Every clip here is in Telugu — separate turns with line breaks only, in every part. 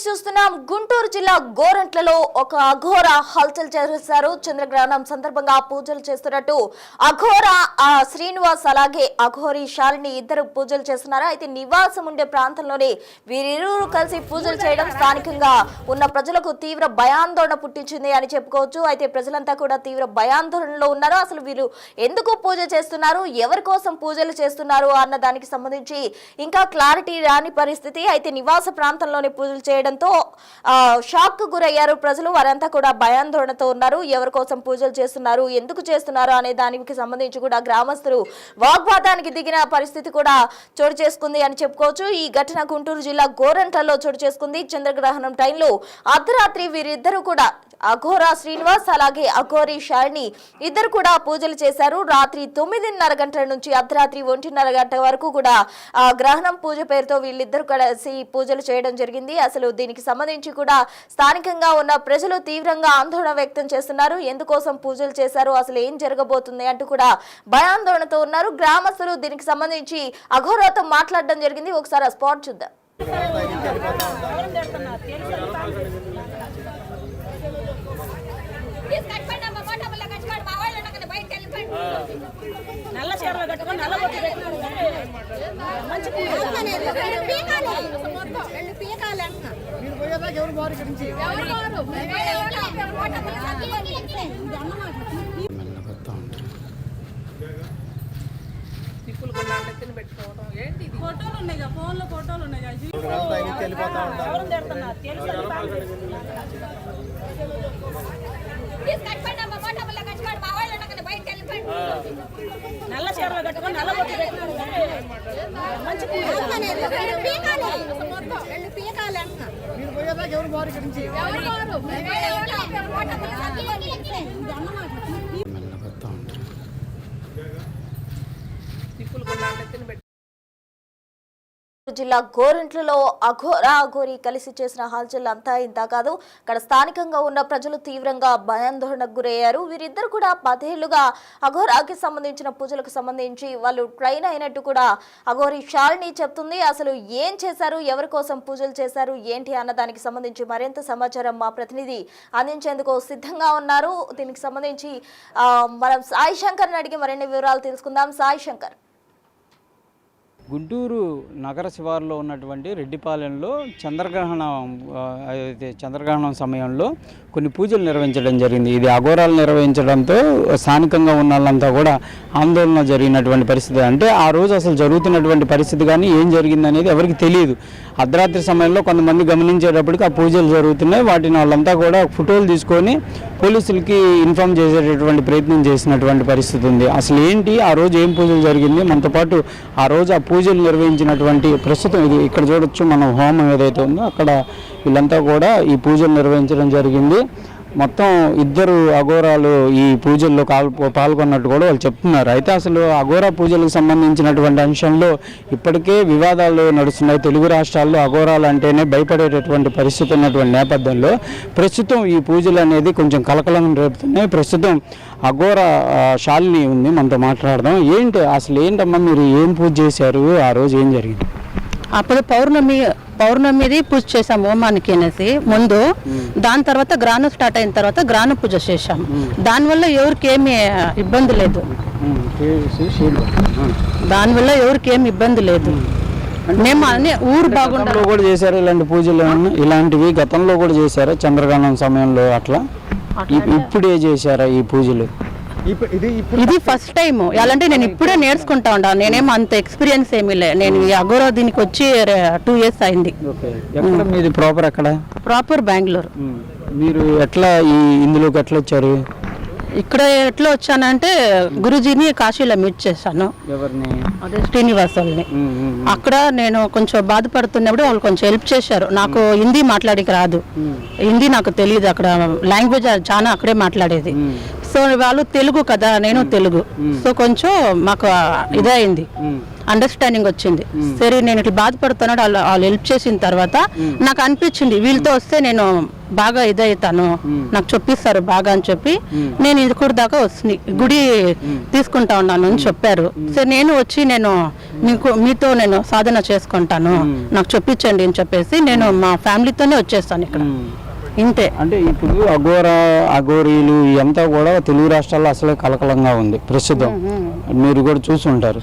చూస్తున్నాం గుంటూరు జిల్లా గోరంట్లలో ఒక అఘోర హల్చల్ చేశారు. చంద్రగ్రహణం సందర్భంగా పూజలు చేస్తున్నట్టు అఘోర శ్రీనివాస్ అలాగే అఘోరి శాలిని ఇద్దరు పూజలు చేస్తున్నారు. అయితే నివాసం ఉండే ప్రాంతంలోనే వీరిరువురు కలిసి పూజలు చేయడం స్థానికంగా ఉన్న ప్రజలకు తీవ్ర భయాందోళన పుట్టించింది అని చెప్పుకోవచ్చు. అయితే ప్రజలంతా కూడా తీవ్ర భయాందోళనలో ఉన్నారు. అసలు వీరు ఎందుకు పూజ చేస్తున్నారు, ఎవరి కోసం పూజలు చేస్తున్నారు అన్న దానికి సంబంధించి ఇంకా క్లారిటీ రాని పరిస్థితి. అయితే నివాస ప్రాంతంలోనే పూజలు చేయడంతో షాక్ కు గురయ్యారు ప్రజలు. వారంతా కూడా భయాందోళనతో ఉన్నారు. ఎవరి కోసం పూజలు చేస్తున్నారు, ఎందుకు చేస్తున్నారు అనే దానికి సంబంధించి కూడా గ్రామస్తులు వాగ్వాదానికి దిగిన పరిస్థితి కూడా చోటు చేసుకుంది అని చెప్పుకోవచ్చు. ఈ ఘటన గుంటూరు జిల్లా గోరంట్లలో చోటు చేసుకుంది. చంద్రగ్రహణం టైంలో అర్ధరాత్రి వీరిద్దరూ కూడా అఘోర శ్రీనివాస్ అలాగే అఘోరి శాలిని ఇద్దరు కూడా పూజలు చేశారు. రాత్రి 9:30 గంటల నుంచి అర్ధరాత్రి 1:30 గంటల వరకు కూడా గ్రహణం పూజ పేరుతో వీళ్ళిద్దరు కలిసి పూజలు చేయడం జరిగింది. అసలు దీనికి సంబంధించి కూడా స్థానికంగా ఉన్న ప్రజలు తీవ్రంగా ఆందోళన వ్యక్తం చేస్తున్నారు. ఎందుకోసం పూజలు చేశారు, అసలు ఏం జరగబోతుంది అంటూ కూడా భయాందోళనతో ఉన్నారు. గ్రామస్తులు దీనికి సంబంధించి అఘోరతో మాట్లాడడం జరిగింది. ఒకసారి ఆ స్పాట్ చూద్దాం.
నల్ల చీరలు కట్టుకొని నల్ల బొట్టు పెట్టుకుని మంచి ఫోటోలు ఉన్నాయి, ఫోన్లో ఫోటోలు ఉన్నాయి. నల్ల చీరలు కట్టుకొని నల్ల బొట్టు పెట్టుకుని మంచి
జిల్లా గోరంట్లలో అఘోరి కలిసి చేసిన హల్చల్ అంతా ఇంత కాదు. అక్కడ స్థానికంగా ఉన్న ప్రజలు తీవ్రంగా భయాందోళనకు గురయ్యారు. వీరిద్దరు కూడా 10 ఏళ్లుగా అఘోరాకి సంబంధించిన పూజలకు సంబంధించి వాళ్ళు ట్రైన్ అయినట్టు కూడా అఘోరి శాలిని చెప్తుంది. అసలు ఏం చేశారు, ఎవరి కోసం పూజలు చేశారు, ఏంటి అన్న దానికి సంబంధించి మరింత సమాచారం మా ప్రతినిధి అందించేందుకు సిద్ధంగా ఉన్నారు. దీనికి సంబంధించి మనం సాయి శంకర్ని అడిగి మరిన్ని వివరాలు తెలుసుకుందాం. సాయి శంకర్,
గుంటూరు నగర శివారులో ఉన్నటువంటి రెడ్డిపాలెంలో చంద్రగ్రహణం సమయంలో కొన్ని పూజలు నిర్వహించడం జరిగింది. ఇది అఘోరాలు నిర్వహించడంతో స్థానికంగా ఉన్న వాళ్ళంతా కూడా ఆందోళన జరిగినటువంటి పరిస్థితి. అంటే ఆ రోజు అసలు జరుగుతున్నటువంటి పరిస్థితి కానీ ఏం జరిగింది అనేది ఎవరికి తెలియదు. అర్ధరాత్రి సమయంలో కొంతమంది గమనించేటప్పటికి ఆ పూజలు జరుగుతున్నాయి. వాటిని వాళ్ళంతా కూడా ఫోటోలు తీసుకొని పోలీసులకి ఇన్ఫామ్ చేసేటటువంటి ప్రయత్నం చేసినటువంటి పరిస్థితి ఉంది. అసలు ఏంటి ఆ రోజు ఏం పూజలు జరిగింది, మనతో పాటు ఆ రోజు ఆ పూజలు నిర్వహించినటువంటి ప్రస్తుతం ఇది ఇక్కడ చూడొచ్చు మనం హోమం ఏదైతే ఉందో అక్కడ వీళ్ళంతా కూడా ఈ పూజలు నిర్వహించడం జరిగింది. మొత్తం 2 అఘోరాలు ఈ పూజల్లో పాల్గొన్నట్టు కూడా వాళ్ళు చెప్తున్నారు. అయితే అసలు అఘోరా పూజలకు సంబంధించినటువంటి అంశంలో ఇప్పటికే వివాదాలు నడుస్తున్నాయి. తెలుగు రాష్ట్రాల్లో అఘోరాలు అంటేనే భయపడేటటువంటి పరిస్థితి ఉన్నటువంటి నేపథ్యంలో ప్రస్తుతం ఈ పూజలు అనేది కొంచెం కలకలం రేపుతున్నాయి. ప్రస్తుతం అఘోర శాలిని ఉంది, మనతో మాట్లాడదాం. ఏంటి అసలు ఏంటమ్మా, మీరు ఏం పూజ చేశారు, ఆ రోజు ఏం జరిగింది?
అప్పుడు పౌర్ణమిది పూజ చేసాము హోమానికి అనేసి ముందు. దాని తర్వాత గ్రహణం స్టార్ట్ అయిన తర్వాత గ్రహణ పూజ చేసాము. దానివల్ల ఎవరికి ఏమి ఇబ్బంది లేదు. మేము అన్ని ఊరు బాగుండలో
కూడా చేశారు ఇలాంటి పూజలు. ఇలాంటివి గతంలో కూడా చేశారా చంద్రగ్రహణం సమయంలో అట్లా? ఇప్పుడే చేశారా ఈ పూజలు?
ఇది ఫస్ట్ టైం. ఎలాంటే నేను ఇప్పుడే నేర్చుకుంటా ఉన్నాను. నేనేమో అంత ఎక్స్పీరియన్స్ ఏమీ లేదు. నేను ఈ అఘోరా దీనికి వచ్చి 2 years అయింది.
మీది ప్రాపర్ ఎక్కడ?
ప్రాపర్ బెంగళూరు.
మీరు ఎట్లా ఇందులోకి ఎట్లా వచ్చారు?
ఇక్కడ ఎట్లా వచ్చానంటే గురుజీని కాశీలో మీట్ చేశాను.
ఎవరిని?
అదే శ్రీనివాస్ వాళ్ళని. అక్కడ నేను కొంచెం బాధపడుతున్నప్పుడు వాళ్ళు కొంచెం హెల్ప్ చేశారు. నాకు హిందీ మాట్లాడికి రాదు, హిందీ నాకు తెలియదు. అక్కడ లాంగ్వేజ్ చాలా అక్కడే మాట్లాడేది. సో సో వాళ్ళు తెలుగు కదా, నేను తెలుగు, సో కొంచెం మాకు ఇదైంది, అండర్స్టాండింగ్ వచ్చింది. సరే నేను ఇట్లా బాధపడుతున్నాడు, వాళ్ళు హెల్ప్ చేసిన తర్వాత నాకు అనిపించింది వీళ్ళతో వస్తే నేను బాగా ఇదవుతాను, నాకు చెప్పిస్తారు బాగా అని చెప్పి నేను ఇది దాకా వస్తుంది గుడి తీసుకుంటా ఉన్నాను అని చెప్పారు. సరే నేను వచ్చి నేను మీతో నేను సాధన చేసుకుంటాను, నాకు చెప్పించండి అని చెప్పేసి నేను మా ఫ్యామిలీతోనే వచ్చేస్తాను ఇక్కడ, ఇంతే.
అంటే ఇప్పుడు అఘోరీలు ఇదంతా కూడా తెలుగు రాష్ట్రాల్లో అసలే కలకలంగా ఉంది ప్రస్తుతం, మీరు కూడా చూసుంటారు.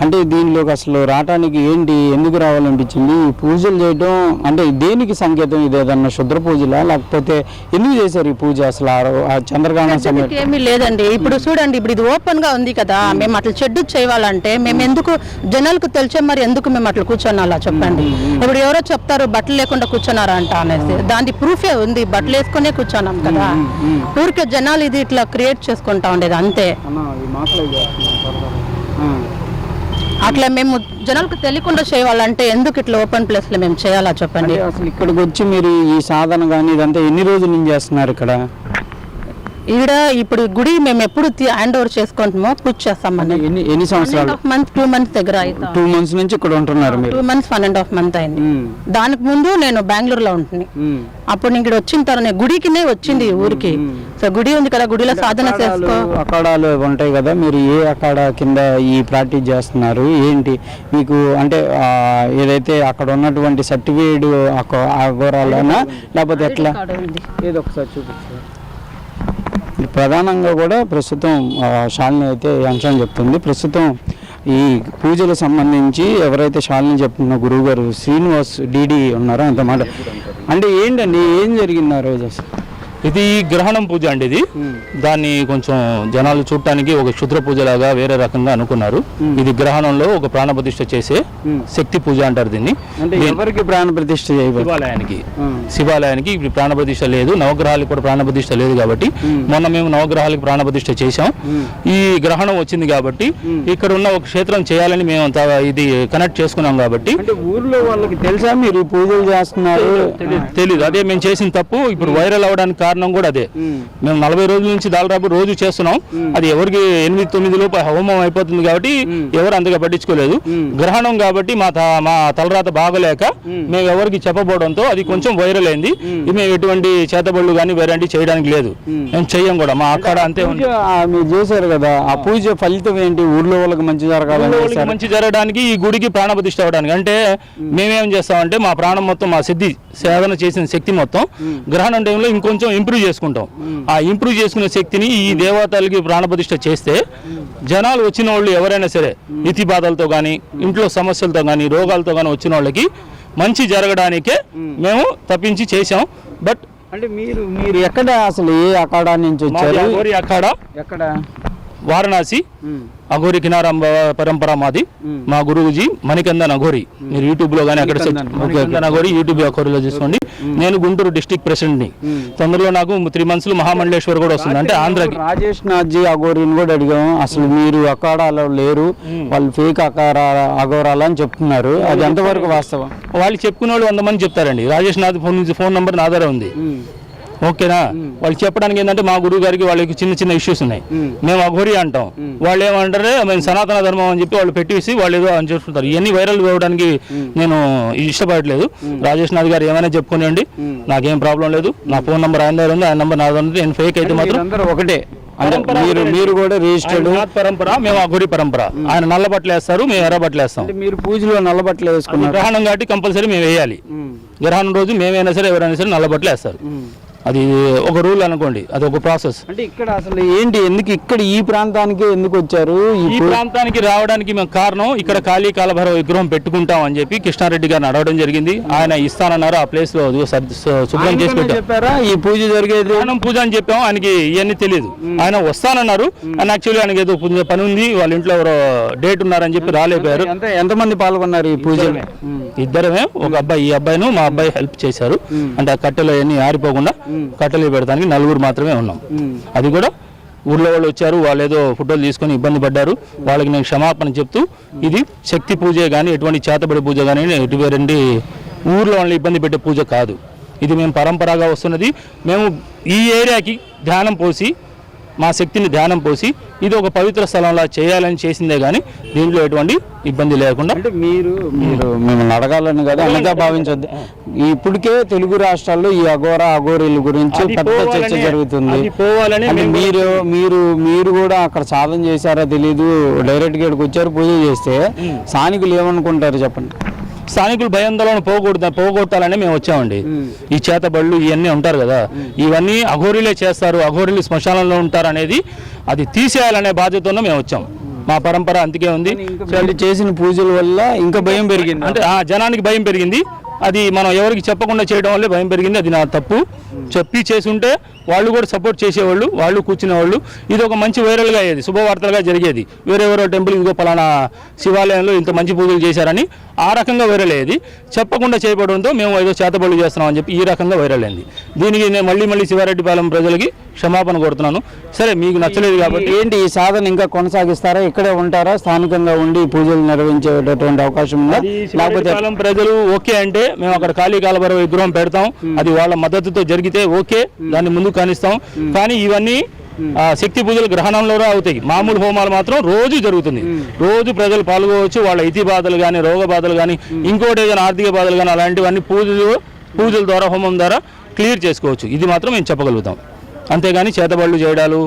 అంటే దీనిలోకి అసలు రావటానికి ఏంటి, ఎందుకు రావాలనిపించింది? ఈ పూజలు చేయడం అంటే దేనికి సంకేతం? ఇది ఏదన్నా శుద్ర పూజలా, లేకపోతే ఎందుకు చేశారు ఈ పూజ అసలు ఆ చంద్రగ్రహణం సమయం?
ఏమీ లేదండి, ఇప్పుడు చూడండి, ఇప్పుడు ఇది ఓపెన్ గా ఉంది కదా, మేము అట్లా చెడ్డు చేయాలంటే మేము ఎందుకు జనాలకు తెలిసే మరి ఎందుకు మేము అట్లా కూర్చొనాలా చెప్పండి? ఇప్పుడు ఎవరో చెప్తారు బట్టలు లేకుండా కూర్చున్నారా అంట అనేసి, దాని ప్రూఫే ఉంది, బట్టలు వేసుకునే కూర్చున్నాం కదా, ఊరికే జనాలు ఇది ఇట్లా క్రియేట్ చేసుకుంటా ఉండేది అంతే. అట్లా మేము జనాలకు తెలియకుండా చేయాలంటే ఎందుకు ఇట్లా ఓపెన్ ప్లేస్ లో మేము చేయాలా చెప్పండి?
అసలు ఇక్కడికి వచ్చి మీరు ఈ సాధన కానీ ఇదంతా ఎన్ని రోజుల నుంచి చేస్తున్నారు ఇక్కడ?
ఈడ ఇప్పుడు గుడి మేము ఎప్పుడు హ్యాండ్ ఓవర్ చేసుకుంటామో పూజ చేస్తామని.
ఎన్ని సంవత్సరాలు?
2 months దగ్గర
2 months నుంచి ఇక్కడ ఉంటున్నారు మీరు?
2 months 1.5 months అయింది. దానికి ముందు నేను బెంగళూరులో ఉంటుంది, అప్పుడు ఇక్కడ వచ్చిన తర్వాత గుడికినే వచ్చింది ఊరికి. సో గుడి ఉంది కదా, గుడిలో సాధన చేసుకో.
అఖాడాలు ఉంటాయి కదా, మీరు ఏ అఖాడా కింద ఈ ప్రాక్టీస్ చేస్తున్నారు ఏంటి మీకు? అంటే ఏదైతే అక్కడ ఉన్నటువంటి సర్టిఫికేట్ అఘోరాలనా లేకపోతే ఎట్లా? ఏదో ఒకసారి చూపిస్తారు. ప్రధానంగా కూడా ప్రస్తుతం శాలిని అయితే ఈ అంశం చెప్తుంది. ప్రస్తుతం ఈ పూజలకు సంబంధించి ఎవరైతే శాలిని చెప్తున్న గురువు గారు శ్రీనివాస్ డిడి ఉన్నారో అంత మాట. అంటే ఏంటండి, ఏం జరిగింది ఆ రోజు?
ఇది గ్రహణం పూజ అండి. ఇది దాన్ని కొంచెం జనాలు చూడటానికి ఒక క్షుద్ర పూజలాగా వేరే రకంగా అనుకున్నారు. ఇది గ్రహణంలో ఒక ప్రాణ ప్రతిష్ఠ చేసే శక్తి పూజ అంటారు దీన్ని.
ఎవరికి ప్రాణ ప్రతిష్ఠ?
శివాలయానికి ఇప్పుడు ప్రాణ ప్రతిష్ఠ లేదు, నవగ్రహాలకు కూడా ప్రాణ ప్రతిష్ఠ లేదు కాబట్టి మొన్న మేము నవగ్రహాలకు ప్రాణ ప్రతిష్ఠ చేశాం. ఈ గ్రహణం వచ్చింది కాబట్టి ఇక్కడ ఉన్న ఒక క్షేత్రం చేయాలని మేము ఇది కనెక్ట్ చేసుకున్నాం కాబట్టి.
ఊర్లో వాళ్ళకి తెలుసా మీరు పూజలు చేస్తున్నారు?
తెలీదు, అదే మేము చేసిన తప్పు. ఇప్పుడు వైరల్ అవడానికి కారణం కూడా అదే. మేము 40 రోజుల నుంచి దాదాపు రోజు చేస్తున్నాం. అది ఎవరికి 8-9 లోపు హోమం అయిపోతుంది కాబట్టి ఎవరు అంతగా పట్టించుకోలేదు. గ్రహణం కాబట్టి మా తలరాత బాగలేక మేము ఎవరికి చెప్పబోవడంతో అది కొంచెం వైరల్ అయింది. మేము ఎటువంటి చేతబడులు కానీ వేరే చేయడానికి లేదు, మేము చెయ్యం కూడా. మా అక్కడ అంతే ఉంది.
మీరు చేశారు కదా, ఆ పూజ ఫలితం ఏంటి? ఊర్లో వాళ్ళకి మంచి జరగాలని,
మంచి జరగడానికి, ఈ గుడికి ప్రాణ ప్రతిష్ఠ అవ్వడానికి. అంటే మేమేం చేస్తామంటే మా ప్రాణం మొత్తం, మా సిద్ధి సాధన చేసిన శక్తి మొత్తం గ్రహణం టైంలో ఇంకొంచెం ఇంప్రూవ్ చేసుకుంటాం. ఆ ఇంప్రూవ్ చేసుకునే శక్తిని ఈ దేవతలకి ప్రాణప్రతిష్ఠ చేస్తే జనాలు వచ్చిన వాళ్ళు ఎవరైనా సరే నితి బాధలతో కానీ, ఇంట్లో సమస్యలతో కానీ, రోగాలతో కానీ వచ్చిన వాళ్ళకి మంచి జరగడానికే మేము తప్పించి చేసాం. బట్
అంటే మీరు ఎక్కడ అసలు ఏ అఖాడా నుంచి వచ్చారు?
అఖాడా
ఎక్కడ?
వారణాసి అఘోరి కినారం పరంపర మాది. మా గురువుజీ మణికందన్ అఘోరి. మీరు యూట్యూబ్ లో కానీ అక్కడ మణికందన్ అఘోరి యూట్యూబ్ అఘోరిలో చూసుకోండి. నేను గుంటూరు డిస్ట్రిక్ట్ ప్రెసిడెంట్ ని. తొందరలో నాకు 3 months మహామండలేశ్వర్ కూడా వస్తుంది, అంటే ఆంధ్రాకి.
రాజేష్ నాథ్జీ అఘోరిని కూడా అడిగాం, అసలు మీరు అఖాడాలో లేరు, వాళ్ళు ఫేక్ అఘోరాలు అని చెప్తున్నారు, అది ఎంతవరకు వాస్తవం?
వాళ్ళు చెప్పుకునే వాళ్ళు 100 మంది చెప్తారండి. రాజేష్ నాథ్ ఫోన్ నంబర్ నా దగ్గర ఉంది, ఓకేనా? వాళ్ళు చెప్పడానికి ఏంటంటే మా గురువు గారికి వాళ్ళకి చిన్న ఇష్యూస్ ఉన్నాయి, మేము అఘోరి అంటాం, వాళ్ళు ఏమంటారే మేము సనాతన ధర్మం అని చెప్పి వాళ్ళు పెట్టేసి వాళ్ళు ఏదో అని చెప్తుంటారు. ఇవన్నీ వైరల్ అవ్వడానికి నేను ఇష్టపడట్లేదు. రాజేష్ నాథ్ గారు ఏమైనా చెప్పుకునేయండి, నాకేం ప్రాబ్లం లేదు. నా ఫోన్ నెంబర్ ఆయన దగ్గర ఉంది, ఆయన నెంబర్ నా దగ్గర ఉంది. నేను ఫేక్ అయితే మాత్రం
ఒకటే. మీరు కూడా రిజిస్టర్డ్
పరంపర, మేము అఘోరి పరంపర. ఆయన నల్ల బట్టలు వేస్తారు, మేము ఎర్ర బట్టలు వేస్తాం.
మీరు పూజలో నల్ల బట్టలు వేసుకున్నారు,
గ్రహణం కాబట్టి కంపల్సరీ మేము వేయాలి. గ్రహణం రోజు మేమైనా సరే ఎవరైనా సరే నల్ల బట్టలు వేస్తారు. అది ఒక రూల్ అనుకోండి, అది ఒక ప్రాసెస్.
అంటే ఇక్కడ అసలు ఏంటి, ఎందుకు ఇక్కడ ఈ ప్రాంతానికి ఎందుకు వచ్చారు?
ఈ ప్రాంతానికి రావడానికి మేము కారణం, ఇక్కడ కాళీ కాలభైరవ విగ్రహం పెట్టుకుంటాం అని చెప్పి కృష్ణారెడ్డి గారిని అడగడం జరిగింది. ఆయన ఇస్తానన్నారు, ఆ ప్లేస్ లో శుభ్రం చేసి
చెప్పారా ఈ పూజ జరిగేది?
పూజ అని చెప్పాం, ఆయనకి ఇవన్నీ తెలియదు. ఆయన వస్తానన్నారు, ఆయన యాక్చువల్లీ ఆయనకి ఏదో పని ఉంది, వాళ్ళ ఇంట్లో ఎవరో డేట్ ఉన్నారని చెప్పి రాలేపారు.
ఎంతమంది పాల్గొన్నారు ఈ పూజ?
ఇద్దరమే, ఒక అబ్బాయి, ఈ అబ్బాయిను మా అబ్బాయి హెల్ప్ చేశారు. అంటే ఆ కట్టెలు అన్ని ఆరిపోకుండా కట్టెలు పెడతానికి 4 మాత్రమే ఉన్నాం. అది కూడా ఊర్లో వాళ్ళు వచ్చారు, వాళ్ళు ఏదో ఫోటోలు తీసుకొని ఇబ్బంది పడ్డారు, వాళ్ళకి నేను క్షమాపణ చెప్తూ, ఇది శక్తి పూజే కానీ ఎటువంటి చేతబడి పూజ కానీ ఎటువంటి ఊర్లో వాళ్ళని ఇబ్బంది పెట్టే పూజ కాదు. ఇది మేము పరంపరగా వస్తున్నది. మేము ఈ ఏరియాకి ధ్యానం పోసి మా శక్తిని ధ్యానం పోసి ఇది ఒక పవిత్ర స్థలంలా చేయాలని చేసిందే కానీ దీంట్లో ఎటువంటి ఇబ్బంది లేకుండా.
అంటే మీరు మిమ్మల్ని అడగాలని కదా అన్నగా భావించొద్దు. ఇప్పటికే తెలుగు రాష్ట్రాల్లో ఈ అఘోరీల గురించి పెద్ద చర్చ జరుగుతుంది. అంటే మీరు కూడా అక్కడ సాధన చేశారా తెలీదు, డైరెక్ట్ గా ఇక్కడికి వచ్చారు పూజ చేస్తే స్థానికులు ఏమనుకుంటారు చెప్పండి?
స్థానికులు భయాందోళన పోగొట్టాలని మేము వచ్చామండి. ఈ చేతబళ్ళు ఇవన్నీ ఉంటారు కదా, ఇవన్నీ అఘోరీలే చేస్తారు, అఘోరీలు శ్మశానంలో ఉంటారు అనేది అది తీసేయాలనే బాధ్యతతో మేము వచ్చాం. మా పరంపర అంతకే ఉంది.
చేసిన పూజల వల్ల ఇంకా భయం పెరిగింది,
అంటే జనానికి భయం పెరిగింది. అది మనం ఎవరికి చెప్పకుండా చేయడం వల్లే భయం పెరిగింది. అది నా తప్పు. చెప్పి చేసి ఉంటే వాళ్ళు కూడా సపోర్ట్ చేసేవాళ్ళు, వాళ్ళు కూర్చునేవాళ్ళు. ఇది ఒక మంచి వైరల్గా అయ్యేది, శుభవార్తలుగా జరిగేది. వేరెవరో టెంపుల్ ఇదిగో పలానా శివాలయంలో ఇంత మంచి పూజలు చేశారని ఆ రకంగా వైరల్ అయ్యేది. చెప్పకుండా చేయబడంతో మేము ఏదో చేతబడులు చేస్తున్నామని చెప్పి ఈ రకంగా వైరల్ అయింది. దీనికి నేను మళ్ళీ శివారెడ్డిపాలెం ప్రజలకి క్షమాపణ కోరుతున్నాను. సరే, మీకు నచ్చలేదు కాబట్టి
ఏంటి ఈ సాధన ఇంకా కొనసాగిస్తారా, ఇక్కడే ఉంటారా, స్థానికంగా ఉండి పూజలు నిర్వహించేటటువంటి అవకాశం ఉందా?
లేకపోతే ప్రజలు ఓకే అంటే మేము అక్కడ కాళీ కాలభైరవ విగ్రహం పెడతాం. అది వాళ్ళ మద్దతుతో జరిగితే ఓకే, దాన్ని ముందుకు కానిస్తాం. కానీ ఇవన్నీ శక్తి పూజలు గ్రహణంలో అవుతాయి. మామూలు హోమాలు మాత్రం రోజు జరుగుతుంది. రోజు ప్రజలు పాల్గొవచ్చు. వాళ్ళ ఇతి బాధలు కానీ, రోగ బాధలు కానీ, ఇంకోటి ఏదైనా ఆర్థిక బాధలు కానీ అలాంటివన్నీ పూజల ద్వారా, హోమం ద్వారా క్లియర్ చేసుకోవచ్చు. ఇది మాత్రం మేము చెప్పగలుగుతాం. అంతేగాని చేతబళ్ళు చేయడాలు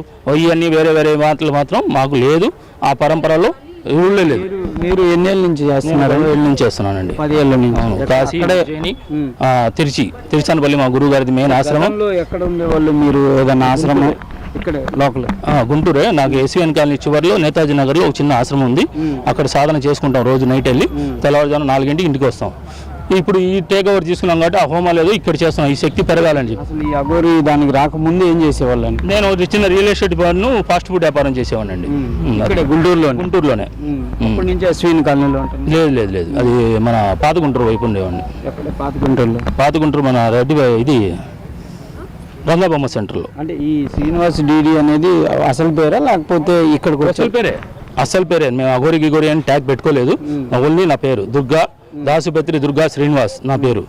ఇవన్నీ వేరే మాటలు మాత్రం మాకు లేదు. ఆ పరంపరలో ఊళ్ళో లేదు.
మీరు ఎన్నేళ్ళ నుంచి చేస్తున్నారు?
2 ఏళ్ళ నుంచి చేస్తున్నానండి.
10 ఏళ్ళ నుంచి.
కాశీ, తిరుచానపల్లి మా గురువు గారిది మెయిన్ ఆశ్రమం.
ఎక్కడ ఉండేవాళ్ళు మీరు? ఏదైనా ఆశ్రమం ఇక్కడ లోకల్?
గుంటూరే. నాకు ఎస్వీఎన్ కాలనీ చివరిలో నేతాజీ నగర్లో ఒక చిన్న ఆశ్రమం ఉంది. అక్కడ సాధన చేసుకుంటాం. రోజు నైట్ వెళ్ళి తెల్లవారుజాము 4 గంటకి ఇంటికి వస్తాం. ఇప్పుడు ఈ టేక్ ఓవర్ తీసుకున్నాం కాబట్టి ఆ హోమాలు ఏదో ఇక్కడ చేస్తున్నాం, ఈ శక్తి పెరగాలని చెప్పి.
అసలు ఈ అఘోరి దానికి రాకముందు ఏం చేసేవాళ్ళని?
నేను ఒక చిన్న రియల్ ఎస్టేట్ పన్ను ఫాస్ట్ ఫుడ్ వ్యాపారం చేసేవాడిని. గుంటూరులోనే.
అప్పటి నుంచి అశ్విన్ కాలనీలో ఉంటుంది?
లేదు. అది మన పాత గుంటూరు వైపు ఉండేవాడిని. పాత గుంటూరు మన రెడ్డి ఇది రంగబొమ్మ సెంటర్లో.
అంటే ఈ శ్రీనివాస్ డిడి అనేది అసలు పేరా లేకపోతే ఇక్కడికి
అసలు పేరే? మేము అఘోరి గిగోరి అని ట్యాగ్ పెట్టుకోలేదు. ఓన్లీ నా పేరు దుర్గా దాసుపత్రి దుర్గా శ్రీనివాస్, నా పేరు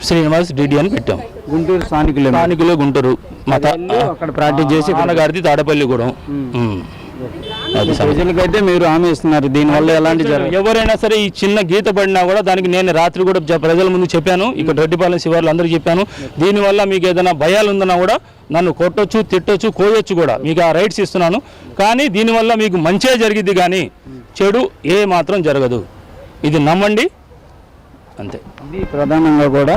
శ్రీనివాస్ డిడి అని పెట్టాం.
గుంటూరు స్థానికులే
గుంటూరు.
అక్కడ ప్రాక్టీస్ చేసి
నాన్నగారిది తాడపల్లిగూడెం.
ప్రజలకైతే మీరు హామీ ఇస్తున్నారు దీనివల్ల ఎలాంటి
ఎవరైనా సరే ఈ చిన్న గీత పడినా కూడా దానికి నేను రాత్రి కూడా ప్రజల ముందు చెప్పాను. ఇక్కడ రెడ్డిపాలెం శివార్లు అందరికీ చెప్పాను. దీనివల్ల మీకు ఏదైనా భయాలు ఉందన్నా కూడా నన్ను కొట్టొచ్చు, తిట్టొచ్చు, కోయొచ్చు కూడా, మీకు ఆ రైట్స్ ఇస్తున్నాను. కానీ దీనివల్ల మీకు మంచే జరిగిద్ది కానీ చెడు ఏ మాత్రం జరగదు. ఇది నమ్మండి అంతే.
ఇది ప్రధానంగా కూడా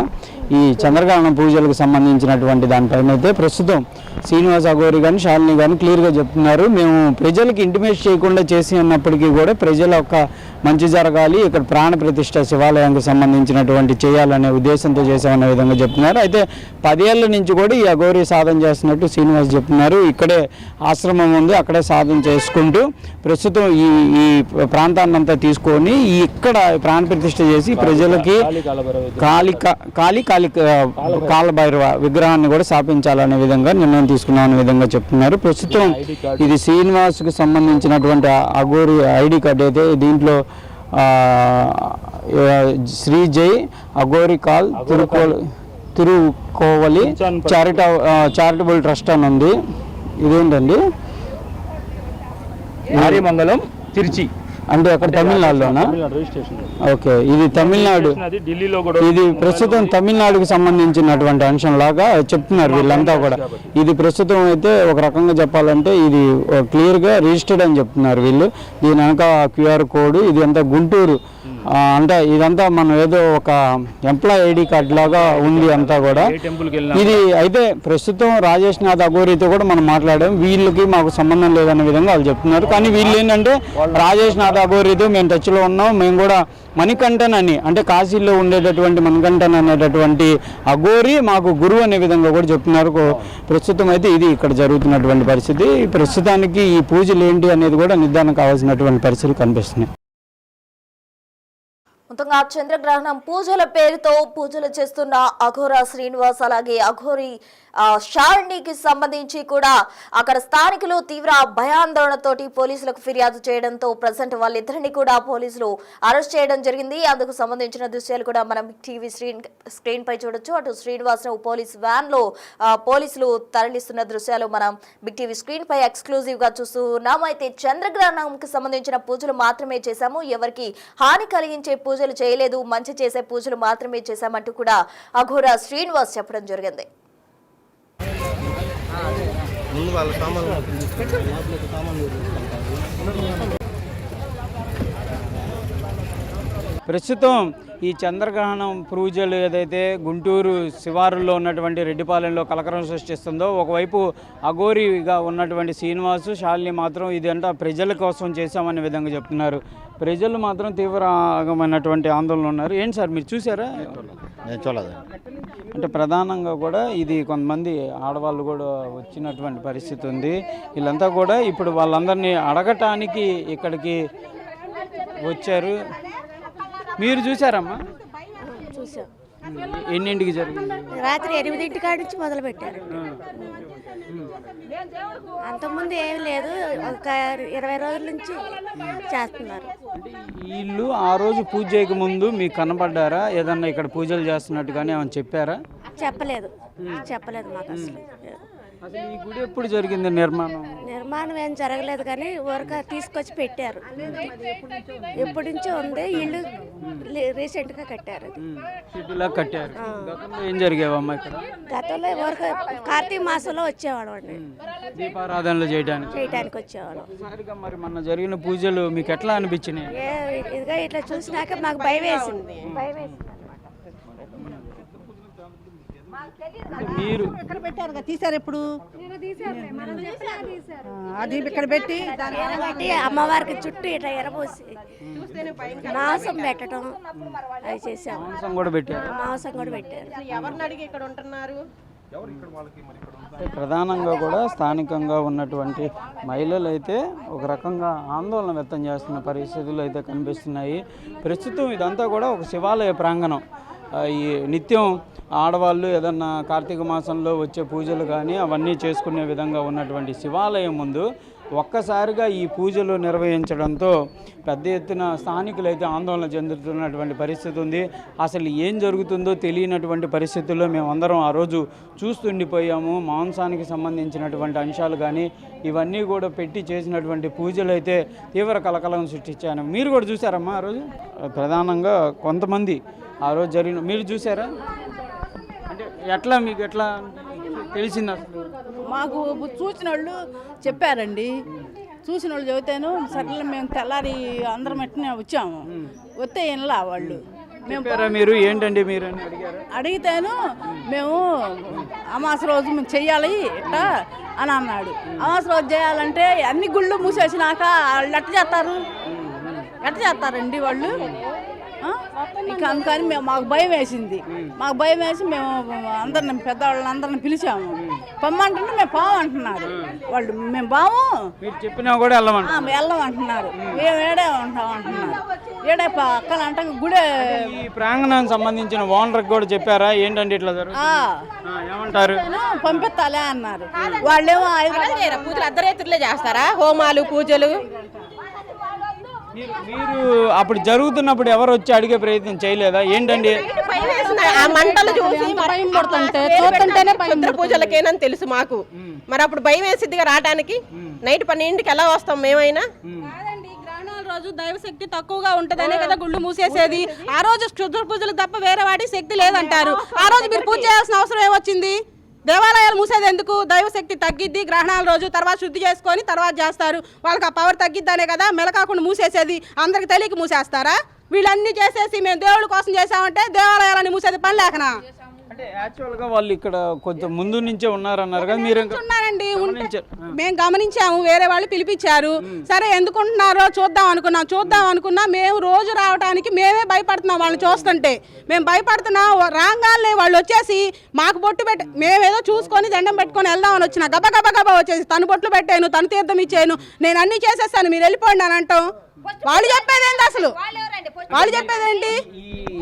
ఈ చంద్రగ్రహణం పూజలకు సంబంధించినటువంటి దానిపైన అయితే ప్రస్తుతం శ్రీనివాస్ అఘోరి కానీ శాలిని కానీ క్లియర్గా చెప్తున్నారు. మేము ప్రజలకు ఇంటిమేట్ చేయకుండా చేసి ఉన్నప్పటికీ కూడా ప్రజల యొక్క మంచి జరగాలి, ఇక్కడ ప్రాణ ప్రతిష్ఠ శివాలయానికి సంబంధించినటువంటి చేయాలనే ఉద్దేశంతో చేసామనే విధంగా చెప్తున్నారు. అయితే 10 ఏళ్ళ నుంచి కూడా ఈ అఘోరి సాధన చేస్తున్నట్టు శ్రీనివాస్ చెప్తున్నారు. ఇక్కడే ఆశ్రమం ఉంది, అక్కడే సాధన చేసుకుంటూ ప్రస్తుతం ఈ ప్రాంతాన్నంతా తీసుకొని ఇక్కడ ప్రాణ ప్రతిష్ఠ చేసి ప్రజలకి కాలభైరవ విగ్రహాన్ని కూడా స్థాపించాలనే విధంగా నిర్ణయం తీసుకున్నామనే విధంగా చెప్తున్నారు. ప్రస్తుతం ఇది శ్రీనివాస్కి సంబంధించినటువంటి అఘోరి ఐడి కార్డు అయితే దీంట్లో శ్రీ జై అఘోరి కాల్ తిరుకోవలి చారిటబుల్ ట్రస్ట్ అని ఉంది. ఇదేంటండి?
ఆర్యమంగళం తిరుచి
అంటే అక్కడ తమిళనాడులోనా? ఓకే, ఇది తమిళనాడు. ఇది ప్రస్తుతం తమిళనాడుకి సంబంధించినటువంటి అంశం లాగా చెప్తున్నారు వీళ్ళంతా కూడా. ఇది ప్రస్తుతం అయితే ఒక రకంగా చెప్పాలంటే ఇది క్లియర్గా రిజిస్టర్డ్ అని చెప్తున్నారు వీళ్ళు. దీని వెనక QR కోడ్. ఇది అంతా గుంటూరు, అంటే ఇదంతా మనం ఏదో ఒక ఎంప్లాయ్ ఐడి కార్డు లాగా ఉంది అంతా కూడా. ఇది అయితే ప్రస్తుతం రాజేష్ నాథ్ అఘోరితో కూడా మనం మాట్లాడాం. వీళ్ళకి మాకు సంబంధం లేదనే విధంగా వాళ్ళు చెప్తున్నారు. కానీ వీళ్ళు ఏంటంటే రాజేష్ నాథ్ అఘోరితో మేము టచ్లో ఉన్నాం, మేము కూడా మణికంఠన్ అని, అంటే కాశీలో ఉండేటటువంటి మణికంఠన్ అనేటటువంటి అఘోరి మాకు గురువు అనే విధంగా కూడా చెప్తున్నారు. ప్రస్తుతం అయితే ఇది ఇక్కడ జరుగుతున్నటువంటి పరిస్థితి. ప్రస్తుతానికి ఈ పూజలు ఏంటి అనేది కూడా నిర్ధారణ కావాల్సినటువంటి పరిస్థితులు కనిపిస్తున్నాయి.
మొత్తంగా చంద్రగ్రహణం పూజల పేరుతో పూజలు చేస్తున్న అఘోర శ్రీనివాస్ అలాగే అఘోరి షాలినికి సంబంధించి కూడా అక్కడ స్థానికులు తీవ్ర భయాందోళనతోటి పోలీసులకు ఫిర్యాదు చేయడంతో ప్రజెంట్ వాళ్ళిద్దరిని కూడా పోలీసులు అరెస్ట్ చేయడం జరిగింది. అందుకు సంబంధించిన దృశ్యాలు కూడా మనం టీవీ స్క్రీన్ పై చూడొచ్చు. అటు శ్రీనివాసరావు పోలీస్ వ్యాన్ లో పోలీసులు తరలిస్తున్న దృశ్యాలు మనం బిగ్ టీవీ స్క్రీన్ పై ఎక్స్క్లూజివ్ గా చూస్తూ ఉన్నాము. అయితే చంద్రగ్రహణంకి సంబంధించిన పూజలు మాత్రమే చేశాము, ఎవరికి హాని కలిగించే పూజలు చేయలేదు, మంచి చేసే పూజలు మాత్రమే చేశామంటూ కూడా అఘోరా శ్రీనివాస్ చెప్పడం జరిగింది.
ప్రస్తుతం ఈ చంద్రగ్రహణం పూజలు ఏదైతే గుంటూరు శివారుల్లో ఉన్నటువంటి రెడ్డిపాలెంలో కలకరం సృష్టిస్తుందో, ఒకవైపు అఘోరీగా ఉన్నటువంటి శ్రీనివాసు శాలిని మాత్రం ఇదంతా ప్రజల కోసం చేశామనే విధంగా చెప్తున్నారు. ప్రజలు మాత్రం తీవ్రమైనటువంటి ఆందోళన ఉన్నారు. ఏంటి సార్ మీరు చూసారా?
నేను చూడలేదు.
అంటే ప్రధానంగా కూడా ఇది కొంతమంది ఆడవాళ్ళు కూడా వచ్చినటువంటి పరిస్థితి ఉంది. వీళ్ళంతా కూడా ఇప్పుడు వాళ్ళందరినీ అడగటానికి ఇక్కడికి వచ్చారు. మీరు చూసారమ్మా?
చూసాం.
ఎన్నింటికి జరిగింది?
రాత్రి 8 కాడ నుంచి మొదలు పెట్టారు. అంతకుముందు ఏం లేదు, ఒక 20 రోజుల నుంచి చేస్తున్నారు.
వీళ్ళు ఆ రోజు పూజ చేయక ముందు మీకు కనపడ్డారా? ఏదన్నా ఇక్కడ పూజలు చేస్తున్నట్టు కానీ ఏమైనా చెప్పారా?
చెప్పలేదు మాకు అసలు.
అసలు ఈ గుడి ఎప్పుడు జరిగింది
నిర్మాణం ఏం జరగలేదు, కానీ ఊరక తీసుకొచ్చి పెట్టారు. ఎప్పటి నుంచో ఉంది, ఇల్లు రీసెంట్ గా కట్టారు.
కట్టారు. ఏం జరిగేవమ్మా ఇక్కడ?
గతంలో ఊరక కార్తీక మాసంలో వచ్చేవాడు అండి,
దీపారాధనలు చేయడానికి
వచ్చేవాడు.
మరి మొన్న జరిగిన పూజలు మీకు ఎట్లా అనిపించినాయి?
ఇదిగా ఇట్లా చూసినాక మాకు భయం వేసింది.
మీరు
ఇక్కడ పెట్టారు కదా, తీసారు ఎప్పుడు? అది ఇక్కడ పెట్టి
అమ్మవారికి చుట్టూ ఇట్లా ఎరబోసి మాంసం పెట్టడం అవి చేశాము.
మాంసం కూడా పెట్టారు.
ఎవరిని అడిగి ఇక్కడ ఉంటున్నారు?
ప్రధానంగా కూడా స్థానికంగా ఉన్నటువంటి మహిళలు అయితే ఒక రకంగా ఆందోళన వ్యక్తం చేస్తున్న పరిస్థితులు అయితే కనిపిస్తున్నాయి. ప్రస్తుతం ఇదంతా కూడా ఒక శివాలయ ప్రాంగణం. ఈ నిత్యం ఆడవాళ్ళు ఏదన్నా కార్తీక మాసంలో వచ్చే పూజలు కానీ అవన్నీ చేసుకునే విధంగా ఉన్నటువంటి శివాలయం ముందు ఒక్కసారిగా ఈ పూజలు నిర్వహించడంతో పెద్ద ఎత్తున స్థానికులైతే ఆందోళన చెందుతున్నటువంటి పరిస్థితి ఉంది. అసలు ఏం జరుగుతుందో తెలియనటువంటి పరిస్థితుల్లో మేమందరం ఆ రోజు చూస్తుండిపోయాము. మాంసానికి సంబంధించినటువంటి అంశాలు కానీ ఇవన్నీ కూడా పెట్టి చేసినటువంటి పూజలు అయితే తీవ్ర కలకలం సృష్టించాను. మీరు కూడా చూసారమ్మా ఆ రోజు? ప్రధానంగా కొంతమంది ఆ రోజు జరిగిన మీరు చూసారా? అంటే ఎట్లా మీకు ఎట్లా తెలిసింది? అసలు
మాకు చూసిన వాళ్ళు చెప్పారండి. చూసిన వాళ్ళు చెబితేను సర్లే మేము తెల్లారి అందరం ఎట్నే వచ్చాము. వస్తే ఏనలా వాళ్ళు
మీరు ఏంటండి మీరు అని అడిగారు?
అడిగితేను మేము అమాస రోజు మేము చెయ్యాలి ఇట్లా అని అన్నాడు. అమాస రోజు చేయాలంటే అన్ని గుళ్ళు మూసేసినాక వాళ్ళు ఎట్ట చేస్తారండి వాళ్ళు? ఇక అందుకని మాకు భయం వేసింది. మేము అందరిని పెద్దవాళ్ళని అందరిని పిలిచాము. పొమ్మంటుంటే మేము పాము అంటున్నారు వాళ్ళు. మేము పాము
చెప్పినా కూడా
వెళ్ళమంటున్నారు. మేము ఏడే ఉంటాం అంటున్నారు. ఏడే అక్కడ అంటే గుడే.
ఈ ప్రాంగణానికి సంబంధించిన ఓనర్ కూడా చెప్పారా ఏంటంటే ఇట్లా ఏమంటారు?
పంపిస్తాలే అన్నారు. వాళ్ళేమో
పూజలు అర్ధరాత్రులే చేస్తారా? హోమాలు పూజలు
మీరు అప్పుడు జరుగుతున్నప్పుడు ఎవరు వచ్చి అడిగే ప్రయత్నం చేయలేదా? ఏంటండి
ఆ మంటలు చూసి పూజలకేనని తెలుసు మాకు. మరి అప్పుడు భయం వేసిద్దిగా రావడానికి. నైట్ 12కి ఎలా వస్తాం మేమైనా?
రోజు దైవశక్తి తక్కువగా ఉంటదనే కదా గుళ్ళు మూసేసేది. ఆ రోజు క్షుద్ర పూజలు తప్ప వేరే వాటి శక్తి లేదంటారు. ఆ రోజు మీరు పూజ చేయాల్సిన అవసరం ఏమొచ్చింది? దేవాలయాలు మూసేది ఎందుకు? దైవశక్తి తగ్గిద్ది గ్రహణాల రోజు, తర్వాత శుద్ధి చేసుకొని తర్వాత చేస్తారు. వాళ్ళకి ఆ పవర్ తగ్గిద్దనే కదా మెలకాకుండా మూసేసేది. అందరికి తెలియక మూసేస్తారా? వీళ్ళన్నీ చేసేసి మేము దేవుళ్ళ కోసం చేసామంటే దేవాలయాలని మూసేది పని లేకనా?
అంటే యాక్చువల్గా వాళ్ళు ఇక్కడ కొంచెం ముందు నుంచే ఉన్నారన్నారు కదా మీరు?
ఉన్నారండి, మేము గమనించాము. వేరే వాళ్ళు పిలిపించారు. సరే ఎందుకుంటున్నారో చూద్దాం అనుకున్నా. మేము రోజు రావడానికి మేమే భయపడుతున్నాం. వాళ్ళని చూస్తుంటే మేము భయపడుతున్నాం. రాగానే వాళ్ళు వచ్చేసి మాకు బొట్టు పెట్టి మేమేదో చూసుకొని దండం పెట్టుకొని వెళ్దామని వచ్చిన గబా వచ్చేసి తను బొట్లు పెట్టాను, తను తీర్థం ఇచ్చాను, నేను అన్ని చేసేస్తాను, మీరు వెళ్ళిపోండి అని అంటాం. వాళ్ళు చెప్పేదేంటి అసలు? వాళ్ళు చెప్పేదేంటి?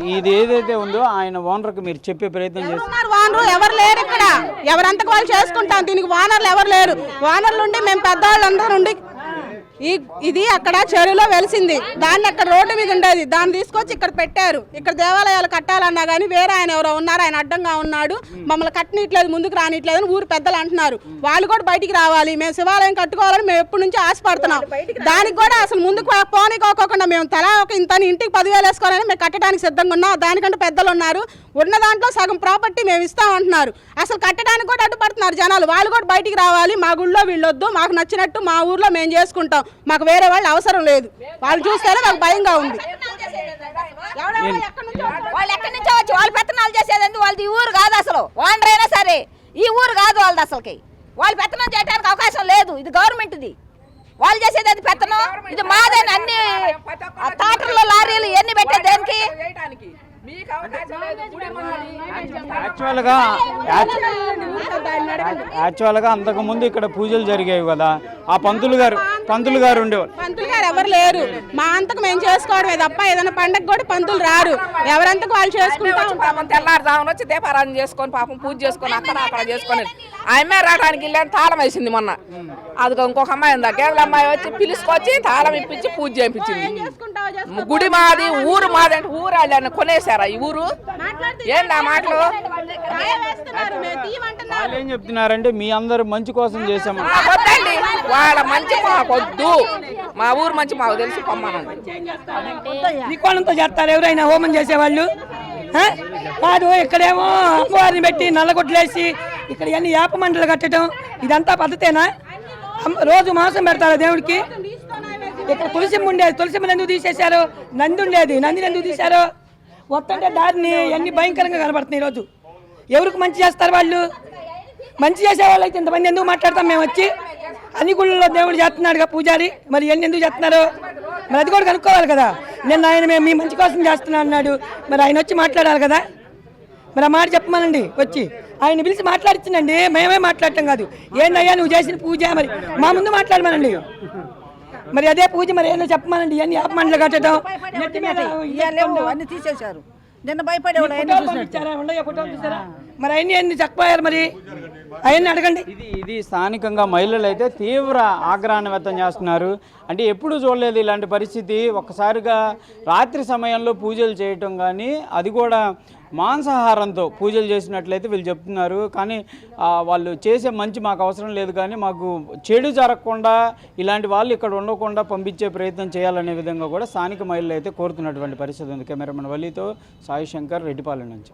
ఈ ఇది ఏదైతే ఉందో ఆయన ఓనర్కి మీరు చెప్పే ప్రయత్నం చేస్తారు.
ఉన్నారు వానరు ఎవరు లేరు ఇక్కడ, ఎవరంతకు వాళ్ళు చేసుకుంటాం. దీనికి వానర్లు ఎవరు లేరు. వానర్లు ఉండి మేము పెద్దవాళ్ళందరూ ఉండి ఇది అక్కడ చెరువులో వెలిసింది, దాన్ని అక్కడ రోడ్డు మీద ఉండేది, దాన్ని తీసుకొచ్చి ఇక్కడ పెట్టారు. ఇక్కడ దేవాలయాలు కట్టాలన్నా కానీ వేరే ఆయన ఎవరో ఉన్నారు, ఆయన అడ్డంగా ఉన్నాడు, మమ్మల్ని కట్టనీయట్లేదు, ముందుకు రానిట్లేదు అని ఊరు పెద్దలు అంటున్నారు. వాళ్ళు కూడా బయటికి రావాలి, మేము శివాలయం కట్టుకోవాలని మేము ఎప్పటి నుంచి ఆశపడుతున్నాం. దానికి కూడా అసలు ముందుకు పోనీకోకుండా మేము తలా ఒక ఇంత ఇంటికి 10,000 వేసుకోవాలని మేము కట్టడానికి సిద్ధంగా ఉన్నాం. దానికంటే పెద్దలు ఉన్నారు, ఉన్న దాంట్లో సగం ప్రాపర్టీ మేము ఇస్తామంటున్నారు. అసలు కట్టడానికి కూడా అడ్డుపడుతున్నారు జనాలు. వాళ్ళు కూడా బయటికి రావాలి, మా గుళ్ళో వీళ్ళొద్దు, మాకు నచ్చినట్టు మా ఊర్లో మేము చేసుకుంటాం, మాకు వేరే వాళ్ళు అవసరం లేదు. వాళ్ళు చూస్తేనే మాకు భయంగా ఉంది.
వాళ్ళు ఎక్కడి నుంచో వచ్చి వాళ్ళు పెత్తనాలు చేసేది వాళ్ళది ఈ ఊరు కాదు, అసలు ఓనర్ అయినా సరే ఈ ఊరు కాదు వాళ్ళది. అసలుకి వాళ్ళు పెత్తనం చేయడానికి అవకాశం లేదు, ఇది గవర్నమెంట్ ఇది. వాళ్ళు చేసేది అది పెత్తనం, ఇది మాదేని. అన్ని తాటర్లో లారీలు ఎన్ని పెట్టేది దేనికి?
యాక్చువల్గా అంతకుముందు ఇక్కడ పూజలు జరిగేవి కదా, ఆ పంతులు గారు ఉండేవారు.
పంతులు గారు ఎవరు లేరు, మా అంతకు మేము చేసుకోవడమే తప్ప ఏదైనా పండగ కూడా పంతులు రారు, ఎవరంతకు వాళ్ళు చేసుకుంటాం.
తెల్లారుజామున వచ్చి దీపారాధన చేసుకొని పాపం పూజ చేసుకొని అక్కడ చేసుకొని ఆమె రావడానికి వెళ్ళాను, తాళం వేసింది మొన్న. అది ఇంకొక అమ్మాయి ఉందా, కేవల అమ్మాయి వచ్చి పిలుచుకొచ్చి తాళం ఇప్పించి పూజ చేయించింది. గుడి మాది, ఊరు మాది అంటే ఊరు వాళ్ళు కొనేసారా ఈ ఊరు? ఏంటి ఆ మాటలు?
వాళ్ళు ఏం చెప్తున్నారంటే మీ అందరు మంచి కోసం చేసాము.
వద్దండి, వాళ్ళ మంచి మాకొద్దు, మా ఊరు మంచి మాకు తెలిసి పొమ్మనండి.
త్రికోణంతో చేస్తారు ఎవరైనా హోమం చేసేవాళ్ళు కాదు. ఇక్కడేమో అమ్మవారిని పెట్టి నల్లగొట్లేసి ఇక్కడ అన్ని యాప మండలు కట్టడం, ఇదంతా పద్ధతేనా? రోజు మాంసం పెడతారా దేవుడికి? ఇక్కడ తులసిమ్మ ఉండేది, తులసిమ్మని ఎందుకు తీసేశారు? నంది ఉండేది, నందిని ఎందుకు తీశారు? వస్తుంటే దారిని అన్ని భయంకరంగా కనబడుతున్నాయి. ఈరోజు ఎవరికి మంచి చేస్తారు వాళ్ళు? మంచి చేసేవాళ్ళు అయితే ఇంతమంది ఎందుకు మాట్లాడతాం మేము వచ్చి? అన్ని గుళ్ళలో దేవుడు చేస్తున్నాడుగా పూజారి, మరి ఎన్ని ఎందుకు చేస్తున్నారు? మరి అది కూడా కనుక్కోవాలి కదా. నిన్న ఆయన మేము మీ మంచి కోసం చేస్తున్నా అన్నాడు, మరి ఆయన వచ్చి మాట్లాడాలి కదా. మరి ఆ మాట చెప్పమనండి, వచ్చి ఆయన పిలిచి మాట్లాడించండి, మేమే మాట్లాడటం కాదు. ఏందయ్యా నువ్వు చేసిన పూజ, మరి మా ముందు మాట్లాడమనండి. మరి అదే పూజ మరి ఏదో చెప్పమనండి. ఇవన్నీ యాప మండలు కట్టడం
అన్ని తీసేశారు. నిన్న భయపడే
మరి అవన్నీ ఎన్ని చెప్పారు, మరి అవన్నీ అడగండి.
ఇది స్థానికంగా మహిళలు అయితే తీవ్ర ఆగ్రహాన్ని వ్యక్తం చేస్తున్నారు. అంటే ఎప్పుడు చూడలేదు ఇలాంటి పరిస్థితి. ఒక్కసారిగా రాత్రి సమయంలో పూజలు చేయటం కానీ, అది కూడా మాంసాహారంతో పూజలు చేసినట్లయితే వీళ్ళు చెప్తున్నారు. కానీ వాళ్ళు చేసే మంచి మాకు అవసరం లేదు, కానీ మాకు చెడు జరగకుండా ఇలాంటి వాళ్ళు ఇక్కడ ఉండకుండా పంపించే ప్రయత్నం చేయాలనే విధంగా కూడా స్థానిక మహిళలు అయితే కోరుతున్నటువంటి పరిస్థితి ఉంది. కెమెరామెన్ వలీతో సాయి శంకర్, రెడ్డిపాలెం నుంచి.